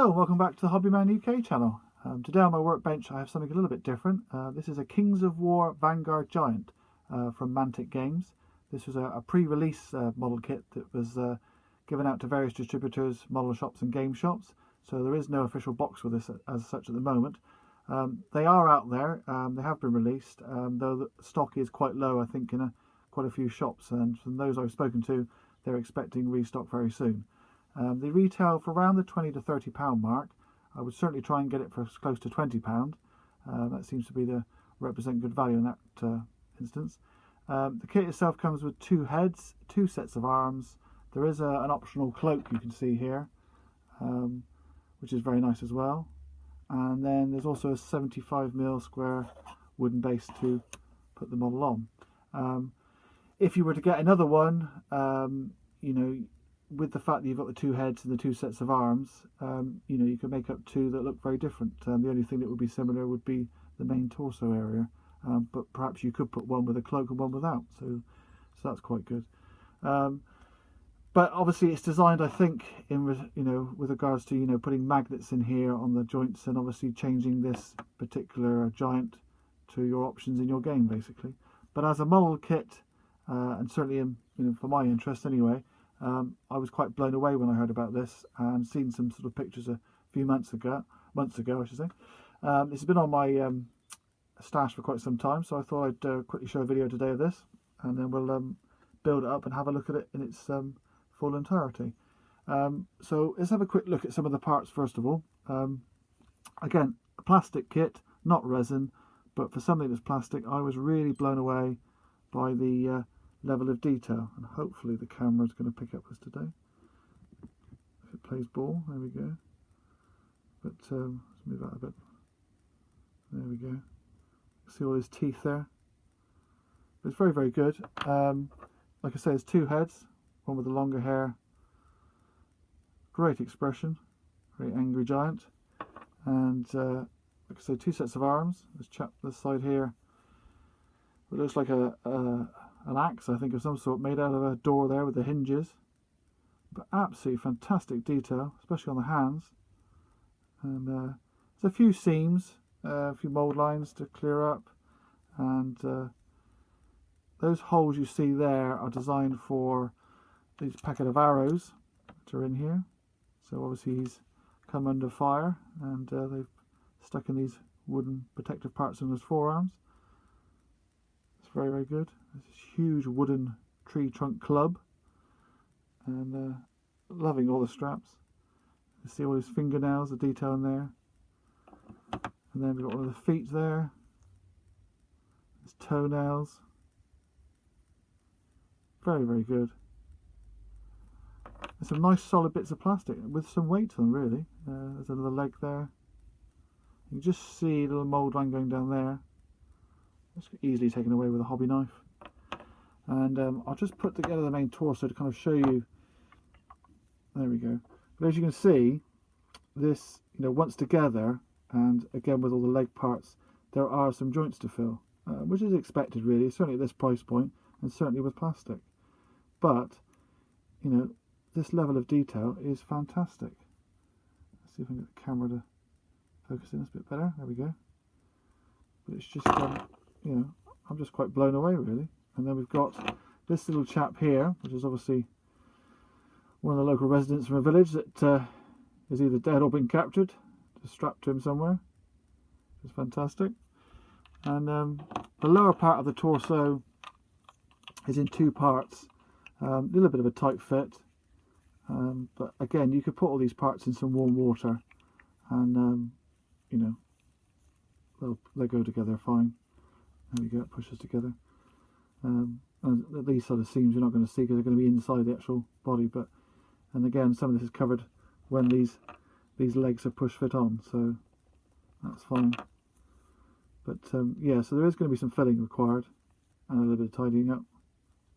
Hello, welcome back to the Hobbyman UK channel. Today on my workbench I have something a little bit different. This is a Kings of War Vanguard Giant from Mantic Games. This was a pre-release model kit that was given out to various distributors, model shops and game shops. So there is no official box with this as such at the moment. They are out there, they have been released, though the stock is quite low I think in quite a few shops, and from those I've spoken to they're expecting restock very soon. They retail for around the £20 to £30 mark. I would certainly try and get it for close to £20. That seems to be represent good value in that instance. The kit itself comes with 2 heads, 2 sets of arms. There is an optional cloak you can see here, which is very nice as well. And then there's also a 75mm square wooden base to put the model on. If you were to get another one, you know, with the fact that you've got the 2 heads and the 2 sets of arms, you know, you can make up 2 that look very different. The only thing that would be similar would be the main torso area, but perhaps you could put one with a cloak and one without, so that's quite good. But obviously it's designed, I think, in with regards to putting magnets in here on the joints, and obviously changing this particular giant to your options in your game basically. But as a model kit, and certainly for my interest anyway, I was quite blown away when I heard about this and seen some sort of pictures a few months ago I should say. It's been on my stash for quite some time, so I thought I'd quickly show a video today of this, and then we'll build it up and have a look at it in its full entirety. So let's have a quick look at some of the parts first of all. Again, a plastic kit, not resin, but for something that's plastic I was really blown away by the level of detail, and hopefully the camera is going to pick up this today. If it plays ball, there we go. But let's move that a bit. There we go. See all his teeth there. But it's very, very good. Like I say, it's 2 heads, one with the longer hair. Great expression, very angry giant. And like I say, 2 sets of arms. This chap this side here, it looks like an axe, I think, of some sort, made out of a door there with the hinges. But absolutely fantastic detail, especially on the hands. And there's a few seams, a few mould lines to clear up, and those holes you see there are designed for these packet of arrows that are in here. So obviously he's come under fire, and they've stuck in these wooden protective parts on his forearms. It's very, very good. There's this huge wooden tree trunk club, and loving all the straps. You see all his fingernails, the detail in there. And then we've got one of the feet there, his toenails. Very, very good. And some nice solid bits of plastic with some weight on them, really. There's another leg there. You can just see a little mould line going down there. It's easily taken away with a hobby knife. And I'll just put together the main torso to kind of show you. There we go. But as you can see, this, once together, and again with all the leg parts, there are some joints to fill, which is expected really, certainly at this price point, and certainly with plastic. But this level of detail is fantastic. Let's see if I can get the camera to focus in this a bit better. There we go. But it's just I'm just quite blown away really. And then we've got this little chap here, which is obviously one of the local residents from a village that is either dead or been captured, just strapped to him somewhere. It's fantastic. And the lower part of the torso is in 2 parts. A little bit of a tight fit, but again, you could put all these parts in some warm water, and they'll go together fine. There we go, it pushes together. And these sort of seams you're not going to see because they're going to be inside the actual body, and again, some of this is covered when these legs are push fit on, so that's fine. But yeah, so there is going to be some filling required and a little bit of tidying up,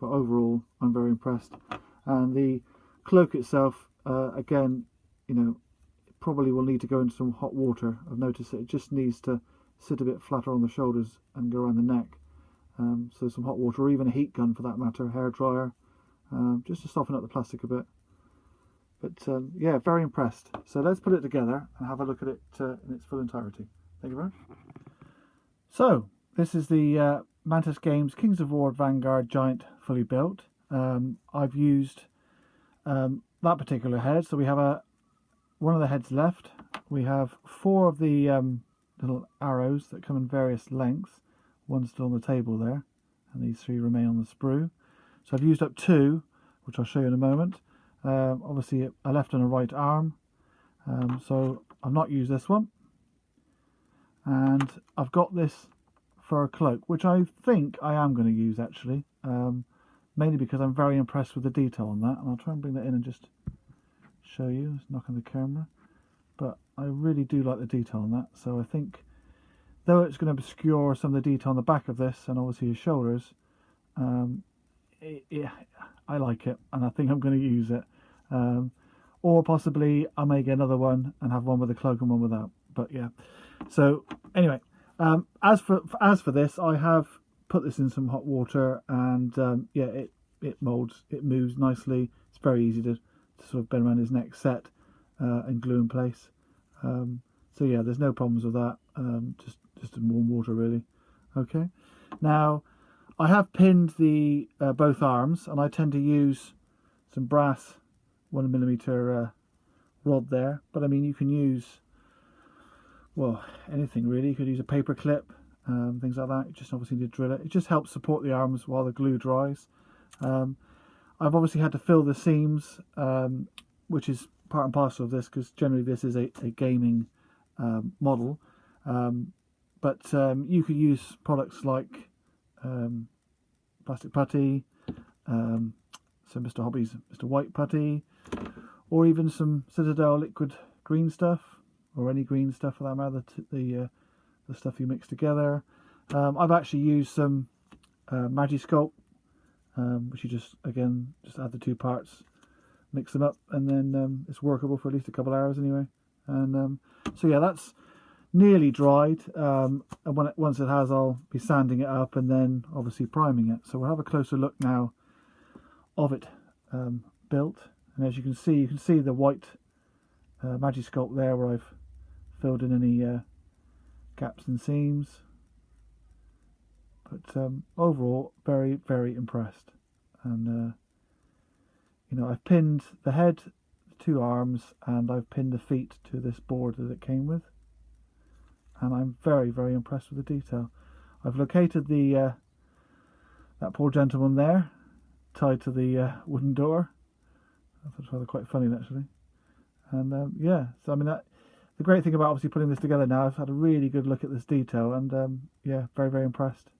but overall I'm very impressed. And the cloak itself, again, it probably will need to go into some hot water. I've noticed that it just needs to sit a bit flatter on the shoulders and go around the neck. So some hot water, or even a heat gun for that matter, hair dryer, just to soften up the plastic a bit. But yeah, very impressed. So let's put it together and have a look at it in its full entirety. Thank you very much. So this is the Mantic Games Kings of War Vanguard Giant fully built. I've used that particular head. So we have one of the heads left. We have 4 of the little arrows that come in various lengths. One's still on the table there, and these 3 remain on the sprue. So I've used up 2, which I'll show you in a moment. Obviously a left and a right arm, so I've not used this one, and I've got this for a cloak, which I think I am going to use actually, mainly because I'm very impressed with the detail on that, and I'll try and bring that in and just show you. It's knocking the camera, but I really do like the detail on that. So I think, though it's going to obscure some of the detail on the back of this and obviously his shoulders, I like it, and I think I'm going to use it. Or possibly I may get another one and have one with a cloak and one without. But yeah. So anyway, as for this, I have put this in some hot water, and yeah, it molds, it moves nicely. It's very easy to sort of bend around his neck, set and glue in place. So yeah, there's no problems with that. Just in warm water really. Okay. Now, I have pinned the both arms, and I tend to use some brass 1mm rod there. But I mean, you can use, well, anything really. You could use a paper clip, things like that. You just obviously need to drill it. It just helps support the arms while the glue dries. I've obviously had to fill the seams, which is part and parcel of this, because generally this is a gaming model. But you could use products like plastic putty, some Mr. Hobby's Mr. White putty, or even some Citadel liquid green stuff, or any green stuff for that matter, the stuff you mix together. I've actually used some Magiscope, which you just add the 2 parts, mix them up, and then it's workable for at least a couple of hours anyway. And so yeah, that's nearly dried, and once it has, I'll be sanding it up and then obviously priming it. So we'll have a closer look now of it built, and as you can see the white Magiscope there, where I've filled in any gaps and seams. But overall, very, very impressed. And you know, I've pinned the head, the 2 arms, and I've pinned the feet to this board that it came with. And I'm very, very impressed with the detail. I've located the that poor gentleman there, tied to the wooden door. That's rather quite funny actually. And yeah, so I mean, the great thing about obviously putting this together now, I've had a really good look at this detail, and yeah, very, very impressed.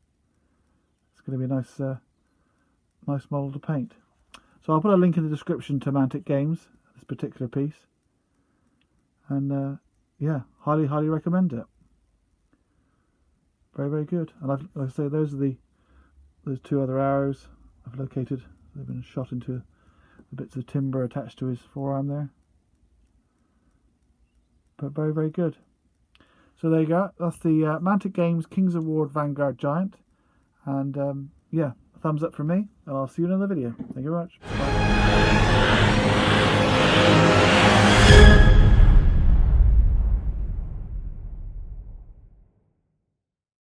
It's going to be a nice model to paint. So I'll put a link in the description to Mantic Games, this particular piece, and yeah, highly, highly recommend it. Very, very good. And like I say, those are those 2 other arrows I've located. They've been shot into the bits of timber attached to his forearm there. But very, very good. So there you go. That's the Mantic Games Kings of War Vanguard Giant. And yeah, a thumbs up from me, and I'll see you in another video. Thank you very much. Bye.